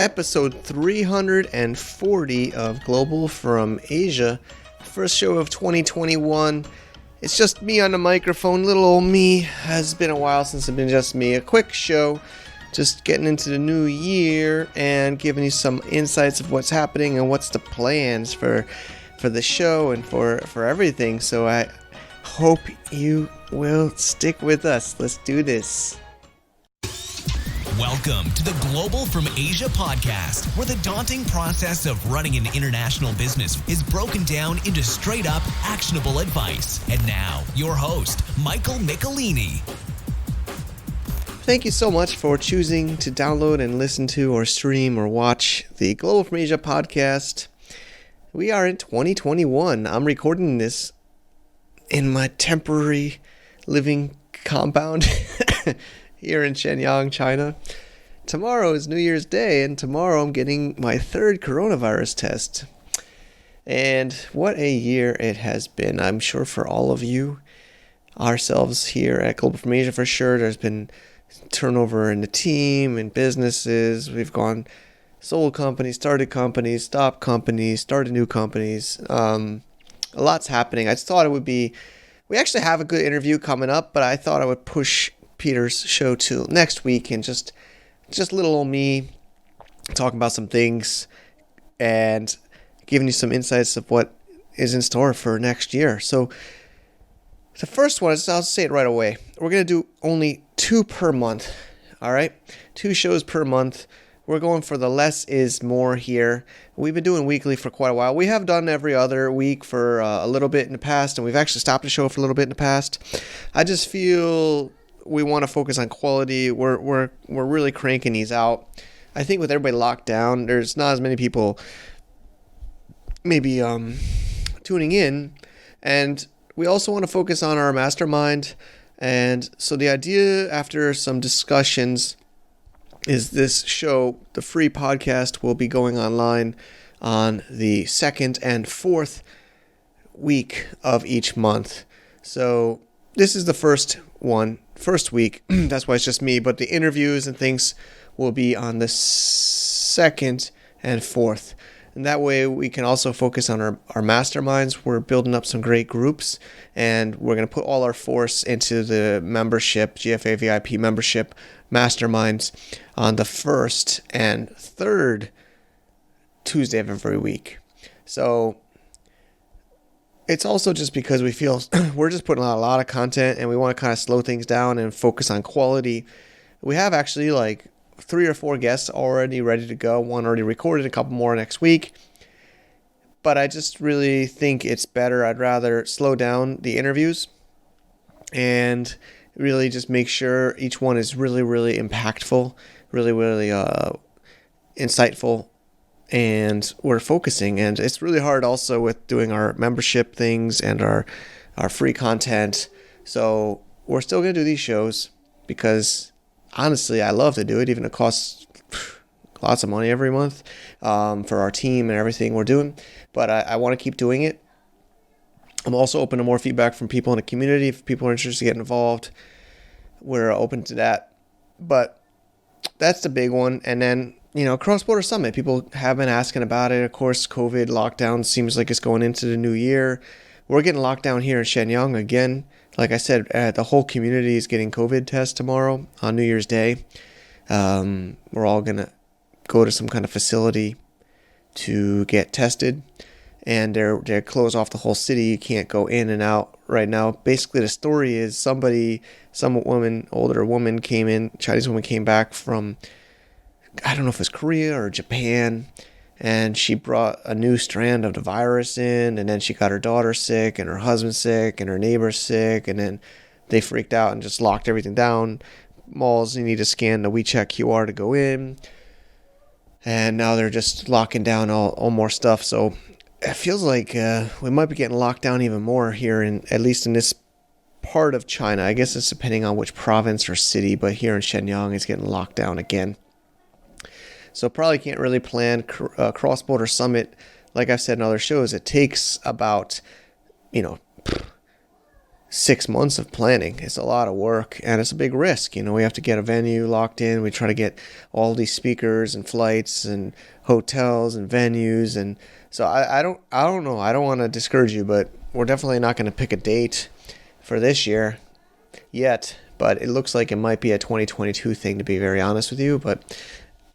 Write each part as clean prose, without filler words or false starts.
episode 340 of Global from Asia. First show of 2021. It's just me on the microphone. Little old me. Has been a while since it's been just me. A quick show. Just getting into the new year and giving you some insights of what's happening and what's the plans for the show and for everything. So I hope you will stick with us. Let's do this. Welcome to the Global from Asia podcast, where the daunting process of running an international business is broken down into straight up actionable advice. And now, your host, Michael Michelini. Thank you so much for choosing to download and listen to or stream or watch the Global from Asia podcast. We are in 2021. I'm recording this in my temporary living compound here in Shenyang, China. Tomorrow is New Year's Day, and tomorrow I'm getting my third coronavirus test. And what a year it has been, I'm sure, for all of you. Ourselves here at Global from Asia, for sure. There's been turnover in the team and businesses. We've gone sold companies, started companies, stopped companies, started new companies. A lot's happening. I just thought it would be... We actually have a good interview coming up, but I thought I would push Peter's show to next week and just little old me talking about some things and giving you some insights of what is in store for next year. So the first one is, I'll say it right away, we're going to do only 2 per month. All right, 2 shows per month. We're going for the less is more here. We've been doing weekly for quite a while. We have done every other week for a little bit in the past, and we've actually stopped the show for a little bit in the past. I just feel we want to focus on quality. We're really cranking these out. I think with everybody locked down, there's not as many people maybe tuning in, and we also want to focus on our mastermind. And so the idea, after some discussions, is this show, the free podcast, will be going online on the 2nd and 4th week of each month. So this is the first week. That's why it's just me. But the interviews and things will be on the 2nd and 4th. And that way we can also focus on our masterminds. We're building up some great groups, and we're going to put all our force into the membership, GFA VIP membership masterminds on the 1st and 3rd Tuesday of every week. So it's also just because we feel we're just putting out a lot of content, and we want to kind of slow things down and focus on quality. We have actually like 3 or 4 guests already ready to go. One already recorded, a couple more next week. But I just really think it's better. I'd rather slow down the interviews and really just make sure each one is really, really impactful, really, really insightful, and we're focusing. And it's really hard also with doing our membership things and our free content. So we're still going to do these shows because honestly, I love to do it, even if it costs lots of money every month for our team and everything we're doing. But I want to keep doing it. I'm also open to more feedback from people in the community. If people are interested in getting involved, we're open to that. But that's the big one. And then, Cross-Border Summit. People have been asking about it. Of course, COVID lockdown seems like it's going into the new year. We're getting locked down here in Shenyang again. Like I said, the whole community is getting COVID tests tomorrow on New Year's Day. We're all going to go to some kind of facility to get tested. And they're closed off the whole city. You can't go in and out right now. Basically, the story is some older woman came in, Chinese woman came back from, I don't know if it was Korea or Japan, and she brought a new strand of the virus in, and then she got her daughter sick, and her husband sick, and her neighbor sick, and then they freaked out and just locked everything down. Malls, you need to scan the WeChat QR to go in, and now they're just locking down all more stuff. So it feels like we might be getting locked down even more here, at least in this part of China. I guess it's depending on which province or city, but here in Shenyang, it's getting locked down again. So probably can't really plan a cross-border summit. Like I've said in other shows, it takes about, 6 months of planning. It's a lot of work and it's a big risk. We have to get a venue locked in. We try to get all these speakers and flights and hotels and venues. And so I don't know. I don't want to discourage you, but we're definitely not going to pick a date for this year yet. But it looks like it might be a 2022 thing, to be very honest with you. But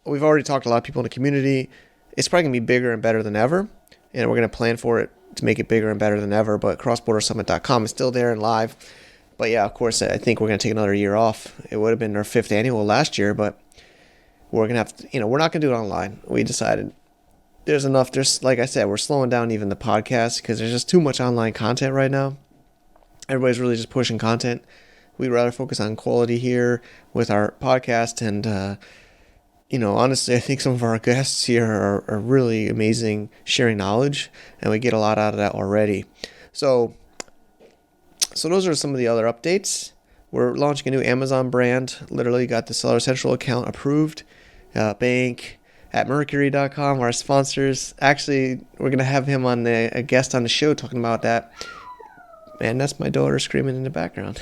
we've already talked to a lot of people in the community. It's probably going to be bigger and better than ever. And we're going to plan for it to make it bigger and better than ever. But crossbordersummit.com is still there and live. But yeah, of course, I think we're going to take another year off. It would have been our 5th annual last year, but we're going to have to, we're not going to do it online. We decided there's enough. Like I said, we're slowing down even the podcast because there's just too much online content right now. Everybody's really just pushing content. We'd rather focus on quality here with our podcast. And, honestly, I think some of our guests here are really amazing sharing knowledge, and we get a lot out of that already. So those are some of the other updates. We're launching a new Amazon brand. Literally got the Seller Central account approved. Bank at Mercury.com, our sponsors. Actually, we're going to have him on a guest on the show talking about that. Man, that's my daughter screaming in the background.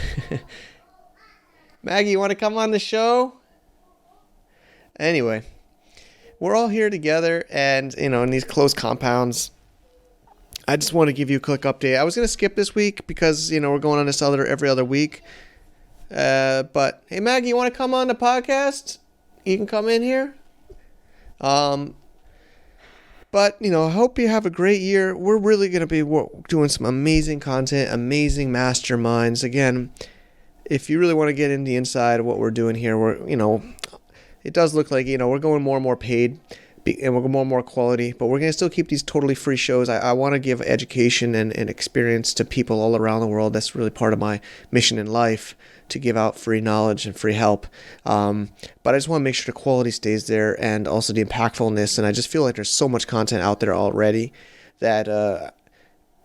Maggie, you want to come on the show? Anyway, we're all here together and, in these close compounds. I just want to give you a quick update. I was going to skip this week because, we're going on this every other week. But, hey, Maggie, you want to come on the podcast? You can come in here. But, I hope you have a great year. We're really going to be doing some amazing content, amazing masterminds. Again, if you really want to get in the inside of what we're doing here, it does look like, we're going more and more paid and we're going more and more quality, but we're going to still keep these totally free shows. I want to give education and experience to people all around the world. That's really part of my mission in life, to give out free knowledge and free help. But I just want to make sure the quality stays there and also the impactfulness. And I just feel like there's so much content out there already that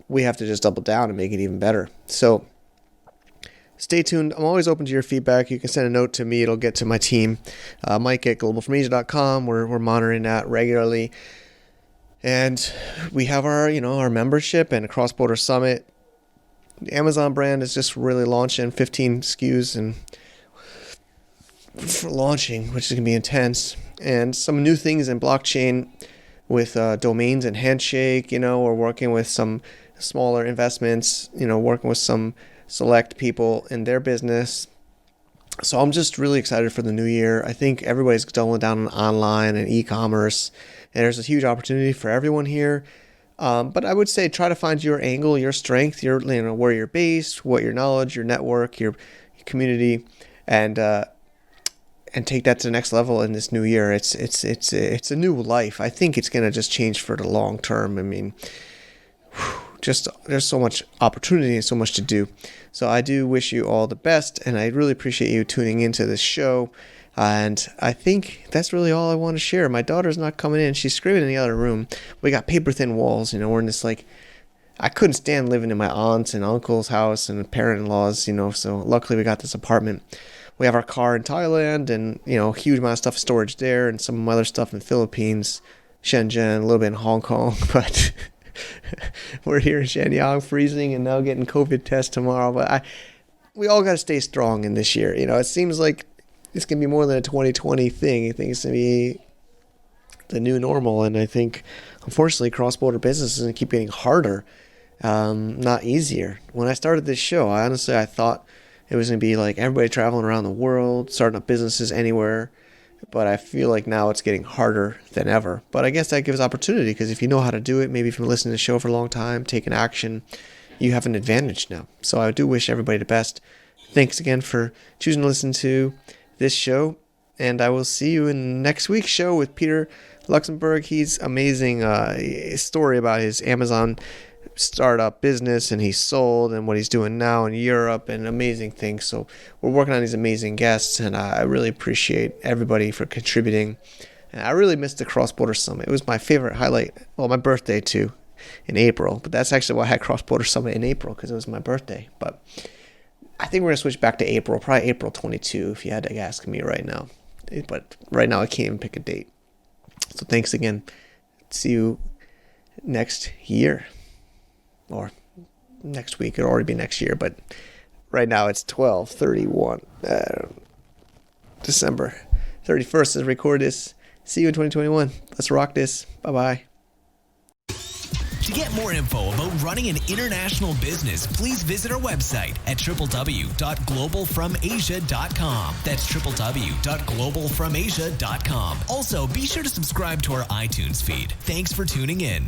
we have to just double down and make it even better. So stay tuned. I'm always open to your feedback. You can send a note to me. It'll get to my team, Mike at globalfromasia.com. We're monitoring that regularly. And we have our membership and Cross Border Summit. The Amazon brand is just really launching 15 SKUs and for launching, which is going to be intense. And some new things in blockchain with domains and Handshake. We're working with some smaller investments, working with some select people in their business. So I'm just really excited for the new year. I think everybody's doubling down on online and e-commerce, and there's a huge opportunity for everyone here. But I would say try to find your angle, your strength, where you're based, what your knowledge, your network, your community, and take that to the next level in this new year. It's a new life. I think it's going to just change for the long term. I mean, there's so much opportunity and so much to do. So I do wish you all the best, and I really appreciate you tuning into this show. And I think that's really all I want to share. My daughter's not coming in. She's screaming in the other room. We got paper thin walls. We're in this I couldn't stand living in my aunt's and uncle's house and parent-in-law's, so luckily we got this apartment. We have our car in Thailand and, huge amount of stuff storage there and some other stuff in the Philippines, Shenzhen, a little bit in Hong Kong, but we're here in Shenyang freezing and now getting COVID tests tomorrow. But we all got to stay strong in this year. It seems like it's going to be more than a 2020 thing. I think it's going to be the new normal. And I think, unfortunately, cross-border business is going to keep getting harder, not easier. When I started this show, I thought it was going to be like everybody traveling around the world, starting up businesses anywhere. But I feel like now it's getting harder than ever. But I guess that gives opportunity, because if you know how to do it, maybe if you've been listening to the show for a long time, taking action, you have an advantage now. So I do wish everybody the best. Thanks again for choosing to listen to this show. And I will see you in next week's show with Peter Luxembourg. He's amazing. His story about his Amazon startup business, and he sold, and what he's doing now in Europe, and amazing things. So we're working on these amazing guests, and I really appreciate everybody for contributing. And I really missed the Cross Border Summit. It was my favorite highlight. Well, my birthday too, in April. But that's actually why I had Cross Border Summit in April, because it was my birthday. But I think we're going to switch back to April, probably April 22, if you had to ask me right now. But right now I can't even pick a date. So thanks again. See you next year. Or next week. It'll already be next year, but right now it's 12:31. December 31st as I record this. See you in 2021. Let's rock this. Bye-bye. To get more info about running an international business, please visit our website at www.globalfromasia.com. That's www.globalfromasia.com. Also, be sure to subscribe to our iTunes feed. Thanks for tuning in.